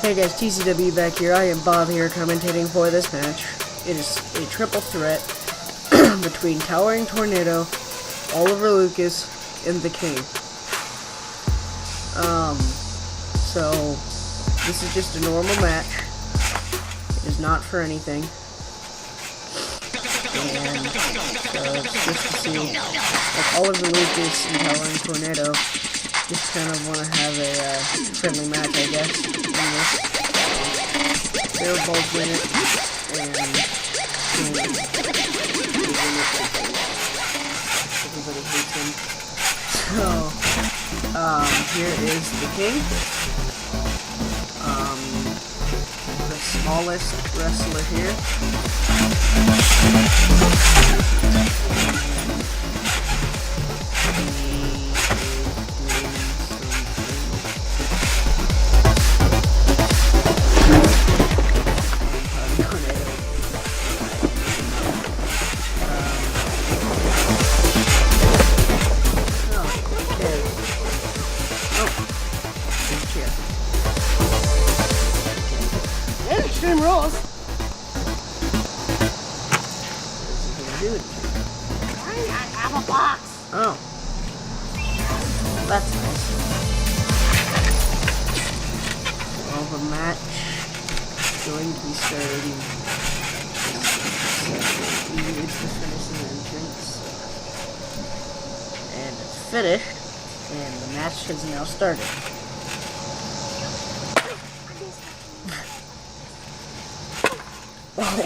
Hey guys, TCW back here. I am Bob here commentating for this match. It is a triple threat between Towering Tornado, Oliver Lucas, and the King. So this is just a normal match. It is not for anything. And it's just to see, like, Oliver Lucas and Towering Tornado just kind of want to have a friendly match, I guess. They're both in it, and everybody hates him. So, here is the King, the smallest wrestler here. Extreme rules. What is he gonna do? I have a box. Oh. That's nice. Well, the match is going to be starting. He needs to finish the entrance. And it's finished. And the match has now started. Oh.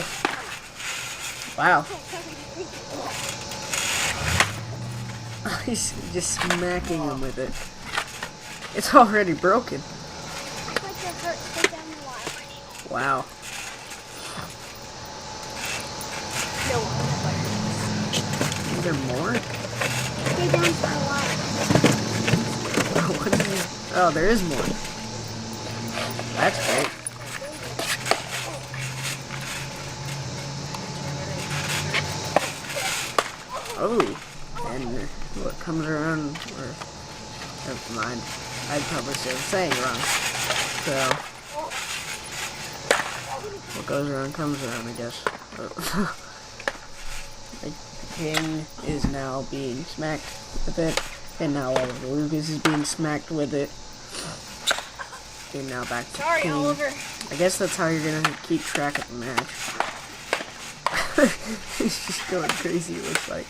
Wow. He's just smacking him with it. It's already broken. Wow. Is there more? What is this? Oh, there is more. That's great. Oh, and what comes around, or never mind, I'd probably say the saying wrong. So, what goes around comes around, I guess. The King is now being smacked with it, and now Oliver Lucas is being smacked with it. And now back to the King. Oliver. I guess that's how you're gonna keep track of the match. He's just going crazy, it looks like.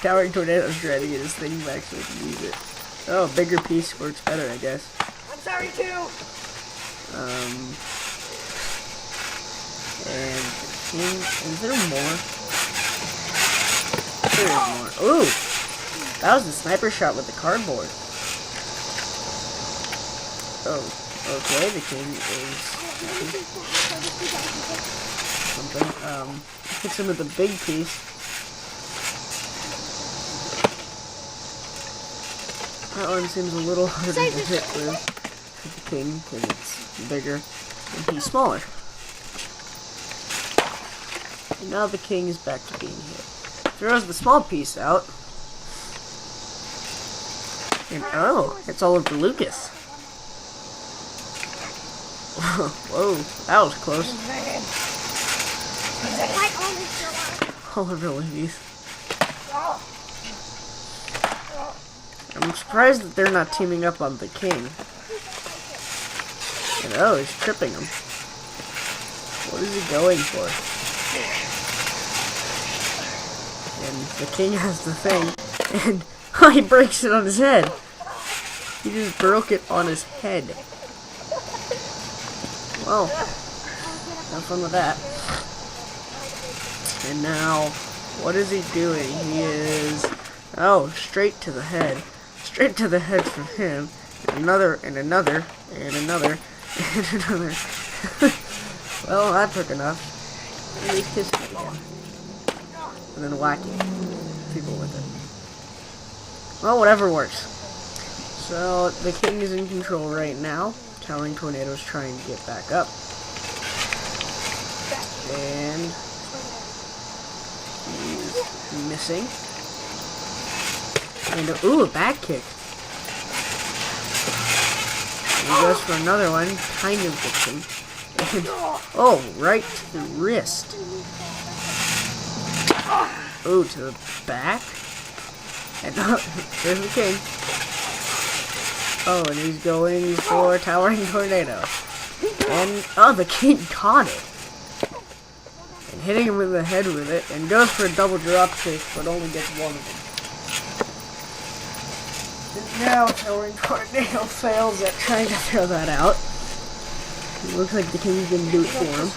Towering Tornado's trying to get his thing back so he can use it. Oh, bigger piece works better, I guess. I'm sorry too. And King, is there more? There is more. Ooh! That was the sniper shot with the cardboard. Oh, okay, the King is something. Hits him with a big piece. That one seems a little harder to hit with the King because it's bigger and he's smaller. And now the King is back to being hit. Throws the small piece out. And oh, it's all over Lucas. Whoa, that was close. Oliver Lucas. I'm surprised that they're not teaming up on the King. And oh, he's tripping him. What is he going for? And the King has the thing, and oh, he breaks it on his head. He just broke it on his head. Well, have fun with that. And now, what is he doing? He is, oh, straight to the head. Straight to the head from him. And another, and another, and another, and another. Well, that took enough. And he kissed me again. And then whacking people with it. Well, whatever works. So, the King is in control right now. Towering Tornado's trying to get back up. And he's missing. And ooh, a back kick. he goes for another one, kind of gets him. And, oh, right to the wrist. Oh, to the back. And there's the king. Oh, and he's going for Towering Tornado. And, oh, the king caught it. And hitting him in the head with it, and goes for a double drop kick, but only gets one of them. And now Towering Tornado fails at trying to throw that out. It looks like the king's gonna do it for him.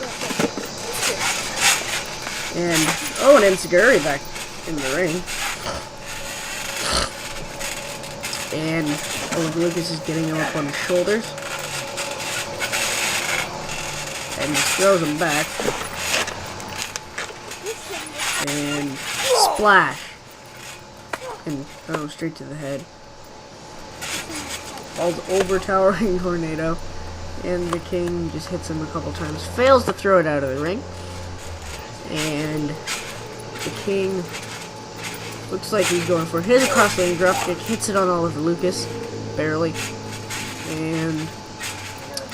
And, oh, and Enziguri back in the ring. And Lucas is getting him up on his shoulders. And just throws him back. And splash. And oh, straight to the head. Falls over Towering Tornado. And the king just hits him a couple times. Fails to throw it out of the ring. And the king looks like he's going for his cross-lane dropkick. Hits it on Oliver Lucas. Barely. And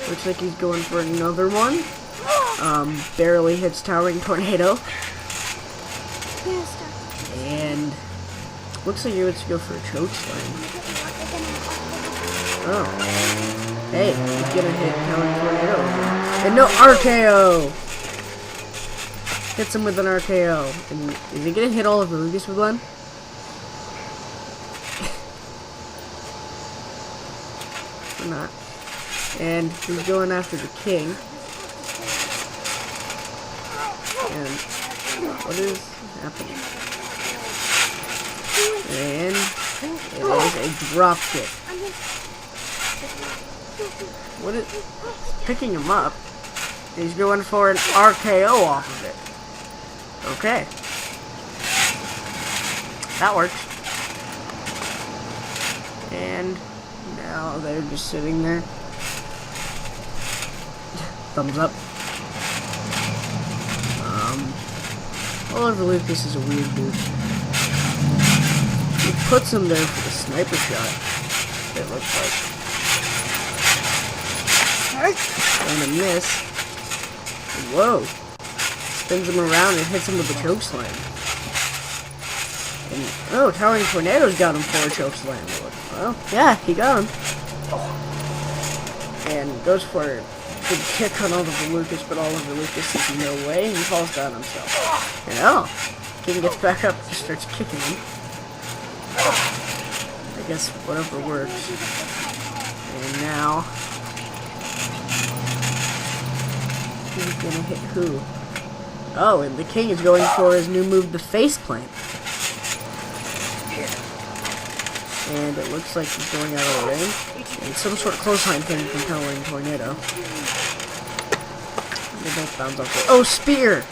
looks like he's going for another one. Barely hits Towering Tornado. And looks like he wants to go for a choke slam. Oh. Hey, he's gonna hit Towering Tornado. And no, RKO! Hits him with an RKO. And is he gonna hit Oliver Lucas with one? Or not. And he's going after the king. And what is happening? And it is a drop kick. What is picking him up? He's going for an RKO off of it. Okay. That works. And now they're just sitting there. Thumbs up. Oliver Lucas is a weird dude. He puts him there for the sniper shot, it looks like. And a miss. Whoa. Spins him around and hits him with a choke slam. And, oh, Towering Tornado's got him for a choke slam. Well, yeah, he got him. And goes for a big kick on Oliver Lucas, but Oliver Lucas says no way, and he falls down himself. And oh, King gets back up and starts kicking him. I guess whatever works. And now, who's gonna hit who? Oh, and the King is going for his new move, the face plant. And it looks like he's going out of the ring. And some sort of clothesline thing from Towering Tornado. They both bounce off the— oh, spear!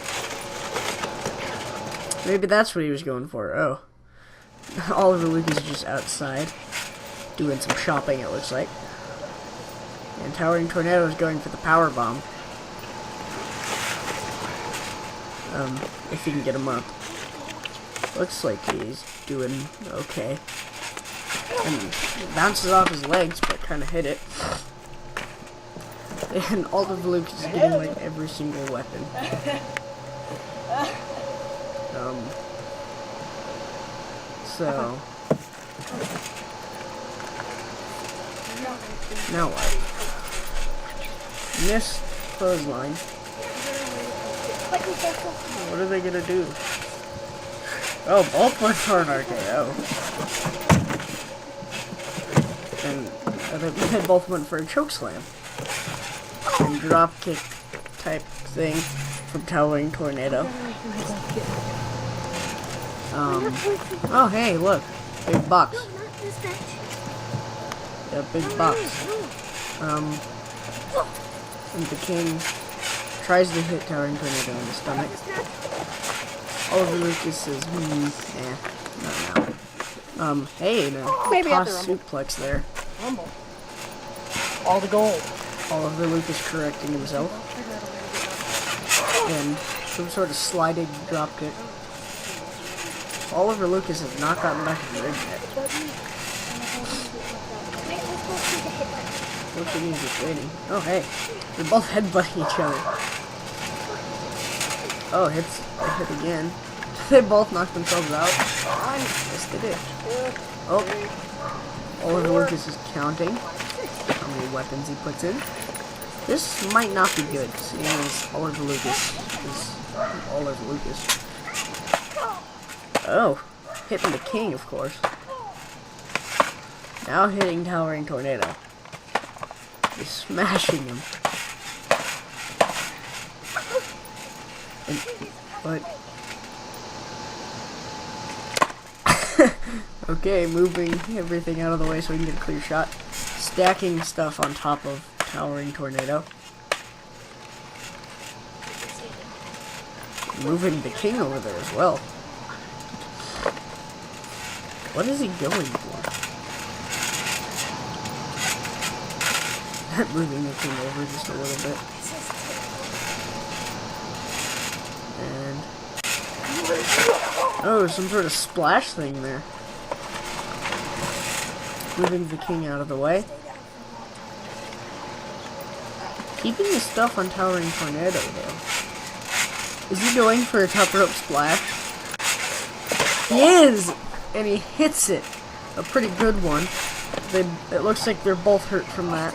Maybe that's what he was going for. Oh. Oliver Lucas is just outside. Doing some shopping, it looks like. And Towering Tornado is going for the power bomb. If he can get him up. Looks like he's doing okay. And it bounces off his legs, but kind of hit it. And Oliver Lucas is getting like every single weapon. So now what? Missed clothesline. What are they gonna do? Oh, both went for an RKO. And they both went for a chokeslam. And drop kick type thing from Towering Tornado. Oh hey, look. Big box. Yeah, big box. And the King tries to hit Towering Tornado in the stomach. Oliver Lucas says, not now. Hey, no. Toss suplex there. Rumble. All the gold. Oliver Lucas correcting himself. And some sort of sliding drop kick. Oliver Lucas has not gotten back in the ring yet. Looks like he's just waiting. Oh, hey. They're both headbutting each other. Oh, it hit again. They both knocked themselves out. Yes, they did. Oh. Oliver Lucas is counting how many weapons he puts in. This might not be good, seeing as Oliver Lucas is Oliver Lucas. Oh. Hitting the king, of course. Now hitting Towering Tornado. He's smashing him. But okay, moving everything out of the way so we can get a clear shot. Stacking stuff on top of Towering Tornado. Moving the king over there as well. What is he going for? Moving the king over just a little bit. And oh, some sort of splash thing there. Moving the king out of the way. Keeping the stuff on Towering Tornado though. Is he going for a top rope splash? He is! And he hits it. A pretty good one. It looks like they're both hurt from that.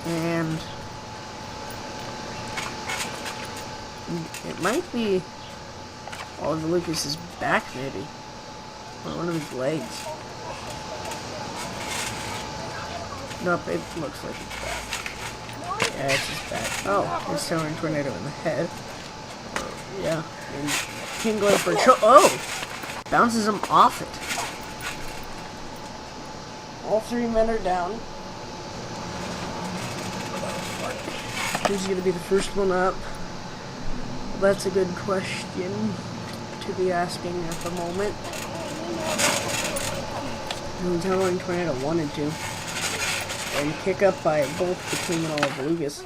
And it might be Oliver Lucas's back, maybe. Or one of his legs. Nope, it looks like his back. Yeah, it's his back. Oh, he's throwing Tornado in the head. Yeah. And King going for a oh! Bounces him off it. All three men are down. Who's going to be the first one up? That's a good question to be asking at the moment. And Towering Tornado wanted to. And kick up by both the King and Oliver Lucas.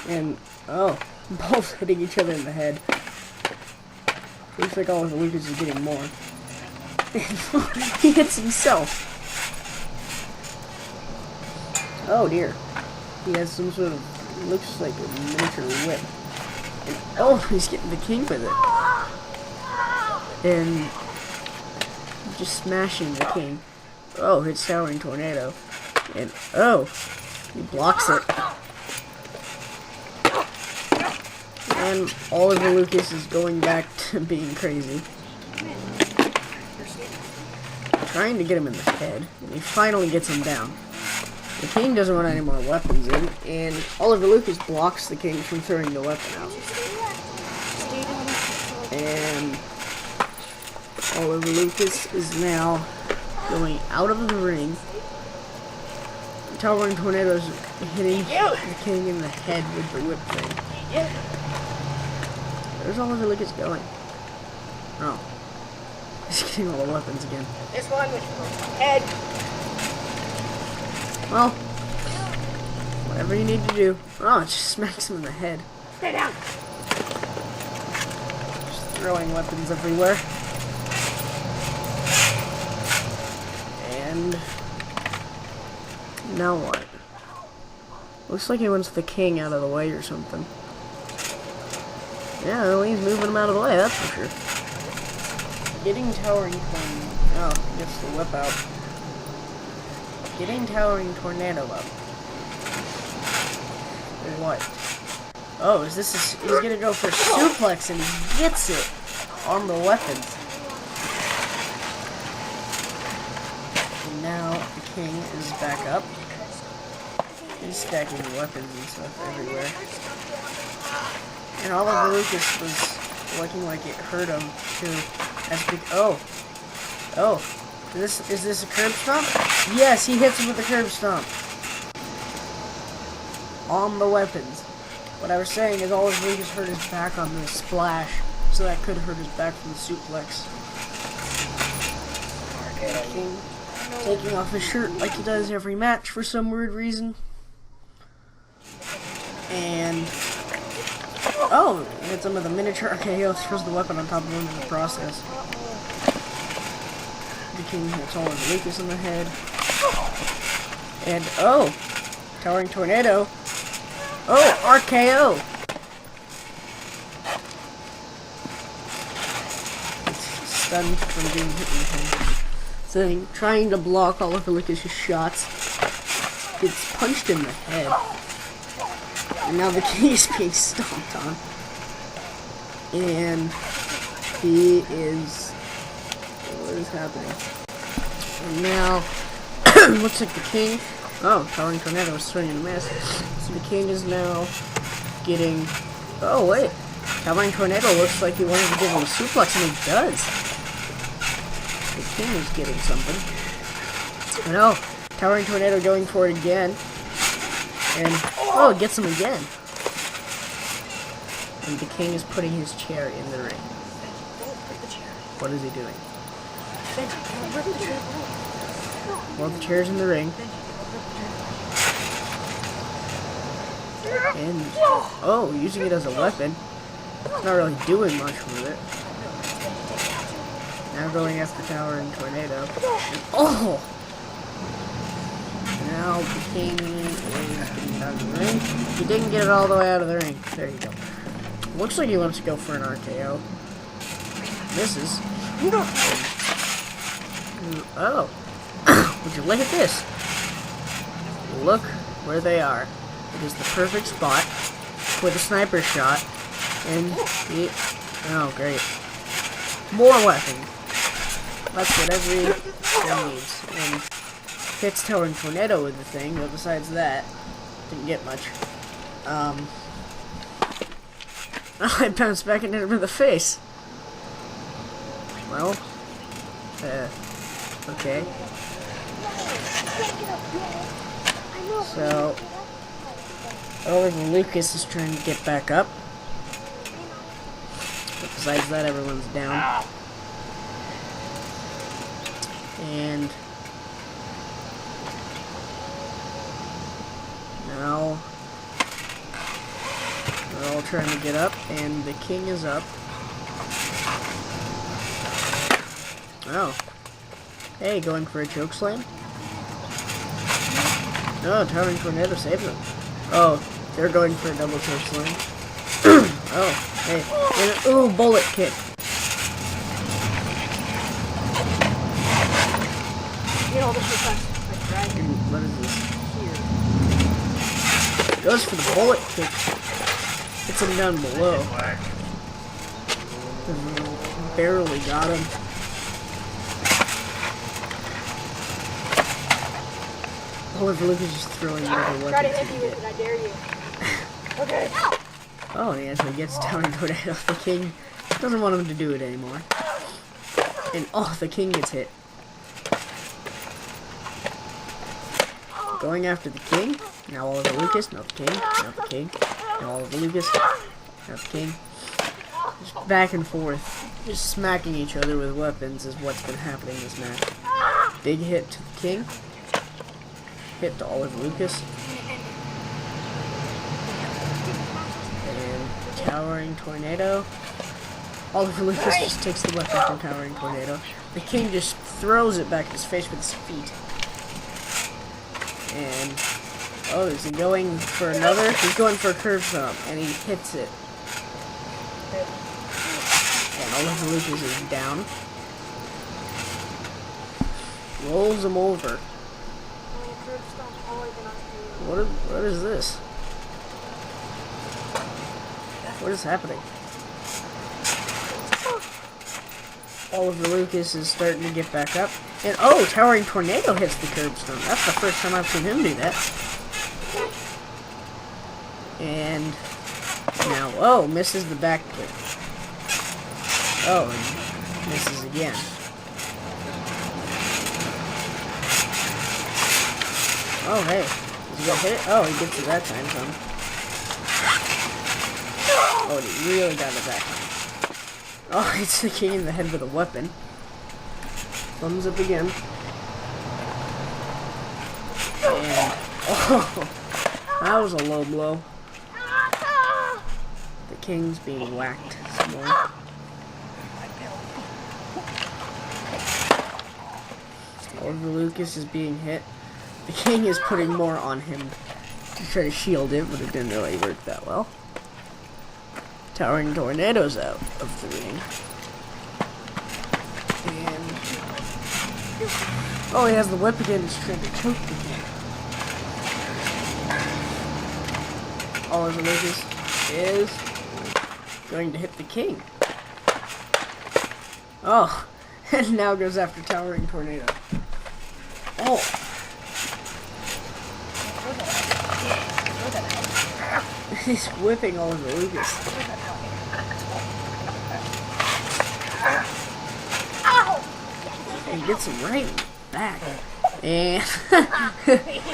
And, oh, both hitting each other in the head. Looks like Oliver Lucas is getting more. He hits himself. Oh dear. He has some sort of, looks like a miniature whip. And, oh, he's getting the king with it. And just smashing the king. Oh, hits Towering Tornado. And, oh, he blocks it. And Oliver Lucas is going back to being crazy. Trying to get him in the head. And he finally gets him down. The king doesn't want any more weapons in. And Oliver Lucas blocks the king from throwing the weapon out. And Oliver Lucas is now going out of the ring. Towering Tornado's hitting the king in the head with the whip thing. Where's Oliver Lucas going? Oh. He's getting all the weapons again. This one with head. Well, whatever you need to do. Oh, it just smacks him in the head. Stay down. Just throwing weapons everywhere. And now what? Looks like he wants the king out of the way or something. Yeah, well, he's moving him out of the way, that's for sure. Getting Towering Tornado. Oh, he gets the whip out. Getting Towering Tornado up. What? Oh, is this he's gonna go for suplex and he gets it on the weapons. And now the king is back up. He's stacking weapons and stuff everywhere. And Oliver Lucas was looking like it hurt him too. Oh. Is this a curb stomp? Yes, he hits him with a curb stomp. On the weapons. What I was saying is Oliver Lucas hurt his back on the splash, so that could hurt his back from the suplex. The king taking off his shirt like he does every match for some weird reason. And oh, hit some of the miniature RKO, throws the weapon on top of him in the process. The king hits Oliver Lucas in the head. And, oh, Towering Tornado. Oh, RKO. It's stunned from being hit in the head. So, trying to block Oliver Lucas's shots. Gets punched in the head. And now the king is being stomped on. And he is... what is happening? And now, looks like the king... oh, Towering Tornado is swinging a miss. So the king is now getting... oh, wait. Towering Tornado looks like he wanted to give him a suplex, and he does. The king is getting something. And oh, Towering Tornado going for it again. And, oh, it gets him again. And the king is putting his chair in the ring. What is he doing? Well, the chair's in the ring. And, oh, using it as a weapon. It's not really doing much with it. Now going after Towering Tornado. And, oh! Now the king is getting out of the ring. He didn't get it all the way out of the ring. There you go. Looks like he wants to go for an RKO. Misses. Oh. Would you look at this? Look where they are. It is the perfect spot with a sniper shot. And he... oh, great. More weapons. That's what every thing needs. And hits Towering Tornado with the thing, but besides that, didn't get much. I bounced back and hit him in the face. Well, okay. So, Oliver Lucas is trying to get back up. But besides that, everyone's down. And now they're all trying to get up, and the king is up. Oh. Hey, going for a choke slam? No, Towering Tornado saves him. Oh, they're going for a double choke slam. Oh, hey. And, ooh, bullet kick. You know, this is like dragon. What is this? Here. Goes for the bullet kick. Hits him down below. Barely got him. Oliver Lucas is just throwing whatever weapons. Try to hit me with it, I dare you. Okay. Oh, he actually gets Towering Tornado. The king doesn't want him to do it anymore. And oh, the king gets hit. Going after the king. Now Oliver Lucas. Now the king. Now the king. Now Oliver Lucas. Now the king. Just back and forth. Just smacking each other with weapons is what's been happening in this match. Big hit to the king. Hit to Oliver Lucas. And Towering Tornado. Oliver Lucas just takes the weapon from Towering Tornado. The king just throws it back in his face with his feet. And, oh, is he going for another? He's going for a curve stomp, and he hits it. And Oliver Lucas is down. Rolls him over. What is this? What is happening? Oliver Lucas is starting to get back up. And oh, Towering Tornado hits the curb stomp. That's the first time I've seen him do that. And now, oh, misses the back kick. Oh, and misses again. Oh, hey. Does he get hit? Oh, he gets it that time, son. Oh, he really got it that time. Oh, hits the king in the head with a weapon. Thumbs up again. And, oh, that was a low blow. The king's being whacked some more. Oliver Lucas is being hit. The king is putting more on him to try to shield it, but it didn't really work that well. Towering Tornado's out of the ring. And oh, he has the whip again. He's trying to choke the king. Oliver Lucas is going to hit the king. Oh, and now goes after Towering Tornado. Oh. He's whipping Oliver Lucas. And gets him right in the back. And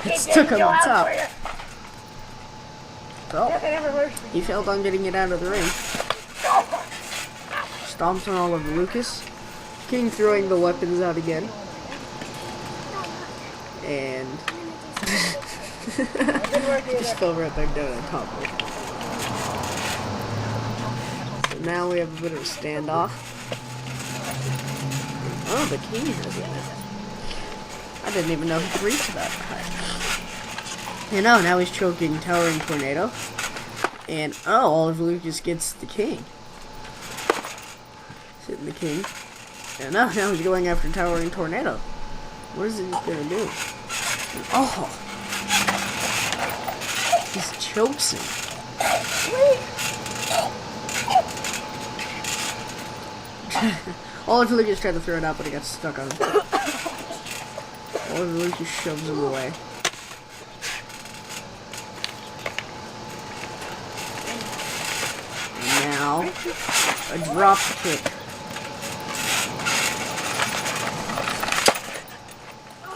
it's took him on top. So, he failed on getting it out of the ring. Stomps on Oliver Lucas. King throwing the weapons out again. And just fell right back down on top of it. So now we have a bit of a standoff. Oh, the king has it. I didn't even know he could reach that high. You know, now he's choking Towering Tornado. And oh, Oliver Lucas gets the king. Hitting the king. And now he's going after Towering Tornado. What is he gonna do? Oh! He chokes him. Oliver Lucas tried to throw it out, but he got stuck on him. Oliver Lucas shoves him away. And now, a drop kick.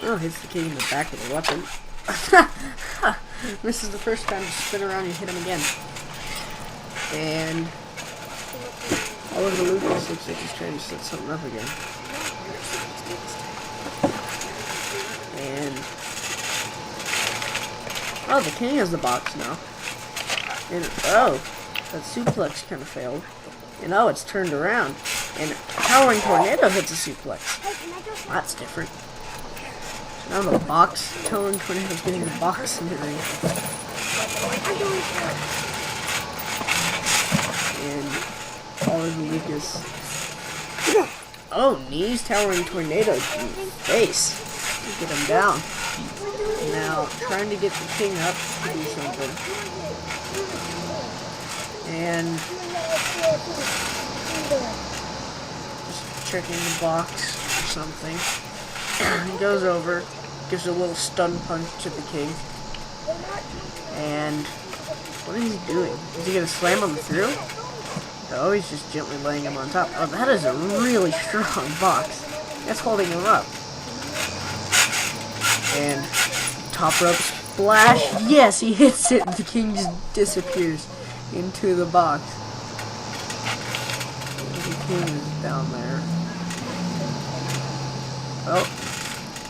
Oh, hits the king in the back with a weapon. This is the first time to spin around and hit him again. And Oliver Lucas looks like he's trying to set something up again. And oh, the king has the box now. And oh, that suplex kind of failed. And oh, it's turned around. And Towering Tornado hits a suplex. That's different. Now the box. Towering Tornado's getting the box in the ring. And Oliver Lucas. Oh, knees Towering Tornado to the face. Get him down. Now trying to get the king up to do something. And just checking the box or something. He goes over, gives a little stun punch to the king. And what is he doing? Is he gonna slam him through? Oh, he's just gently laying him on top. Oh, that is a really strong box. That's holding him up. And top rope splash. Yes, he hits it and the king just disappears into the box. The king is down there. Oh,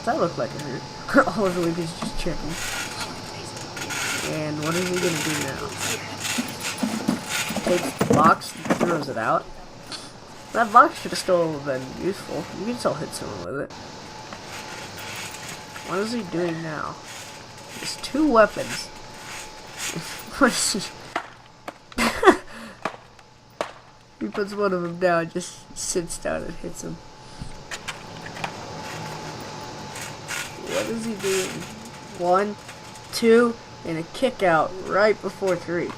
that looked like it hurt. Oliver Lucas is just checking. And what is he gonna do now? Takes the box and throws it out. That box should have still been useful. You can still hit someone with it. What is he doing now? There's two weapons. What is he? He puts one of them down, just sits down and hits him. What is he doing? 1, 2, and a kick out right before 3.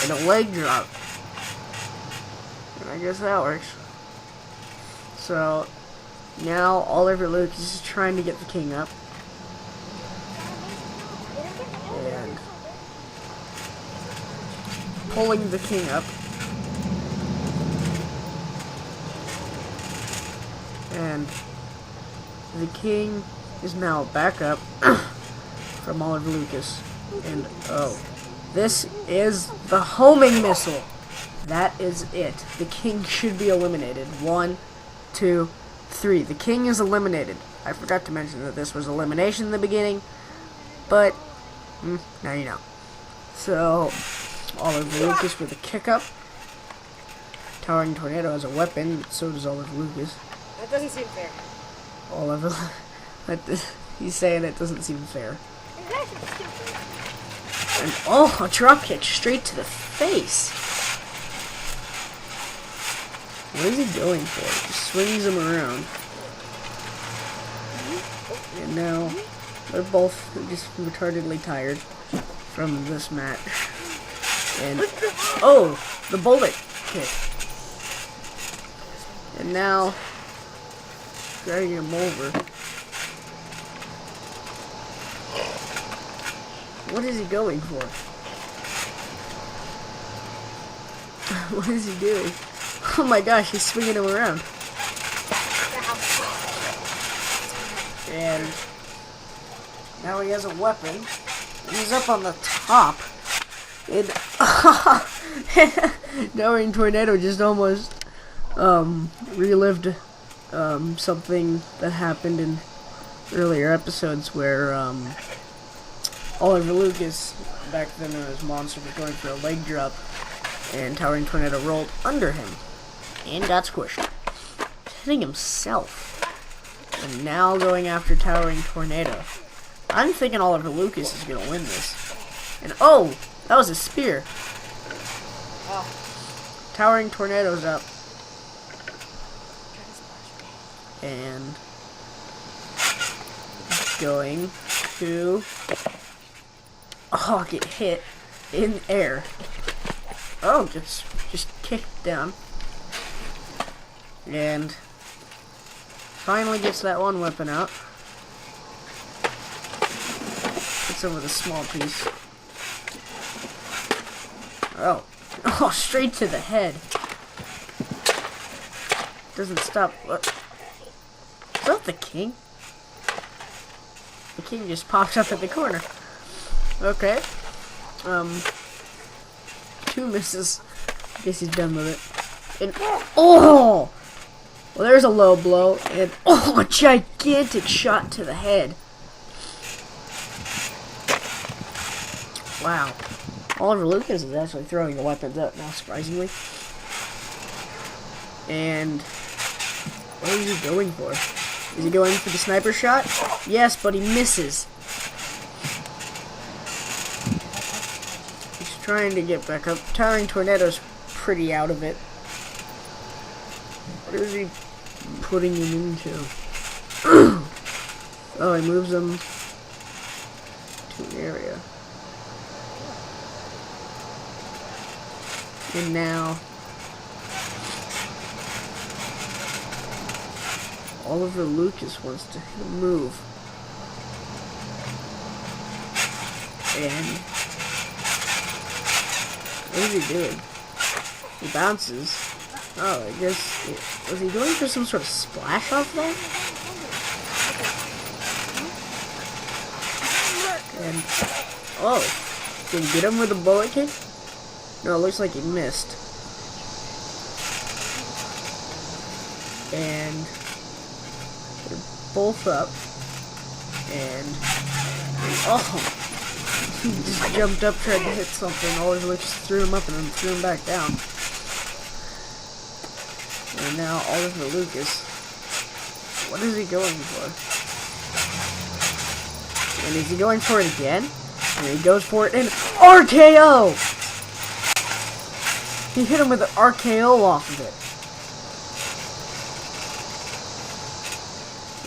And a leg drop. And I guess that works. So, now Oliver Lucas is trying to get the king up. And pulling the king up. And the king is now back up from Oliver Lucas. And oh, this is the homing missile. That is it. The king should be eliminated. 1, 2, 3. The king is eliminated. I forgot to mention that this was elimination in the beginning, but now you know. So, Oliver Lucas with a kick up. Towering Tornado has a weapon, but so does Oliver Lucas. That doesn't seem fair. He's saying it doesn't seem fair. Exactly, stupid. And oh, a drop kick straight to the face. What is he going for? Just swings him around. And now they're both just retardedly tired from this match. And oh, the bullet kick. And now dragging him over. What is he going for? What is he doing? Oh my gosh, he's swinging him around. And now he has a weapon. He's up on the top. And Towering Tornado just almost relived something that happened in earlier episodes where Oliver Lucas, back then as Monster, was going for a leg drop, and Towering Tornado rolled under him and got squished, hitting himself. And now going after Towering Tornado. I'm thinking Oliver Lucas is gonna win this. And oh, that was a spear. Oh. Towering Tornado's up. And going to get hit in air. Oh, just kicked down. And finally gets that one weapon out. Hits him with a small piece. Oh, straight to the head. Doesn't stop. What? Is that the king? The king just popped up at the corner. Okay. 2 misses. Guess he's done with it. And oh! Well, there's a low blow. And oh, a gigantic shot to the head. Wow. Oliver Lucas is actually throwing the weapons out now, surprisingly. And what is he going for? Is he going for the sniper shot? Yes, but he misses. He's trying to get back up. Towering Tornado's pretty out of it. What is he putting him into? Oh, he moves him to an area. And now Oliver Lucas wants to move. And what is he doing? He bounces. Oh, I guess was he going for some sort of splash off there? And oh, did he get him with a bullet kick? No, it looks like he missed. And they're both up. And oh, he just jumped up, tried to hit something. Oliver Lucas threw him up and then threw him back down. And now Oliver Lucas, what is he going for? And is he going for it again? And he goes for it and RKO! He hit him with an RKO off of it.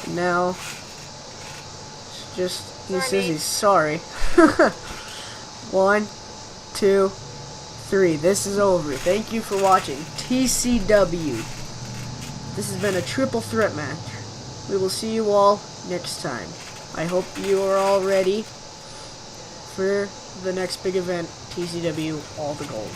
And now, it's just, he says he's sorry. 1, 2, 3. This is over. Thank you for watching TCW. This has been a triple threat match. We will see you all next time. I hope you are all ready for the next big event, TCW All the Gold.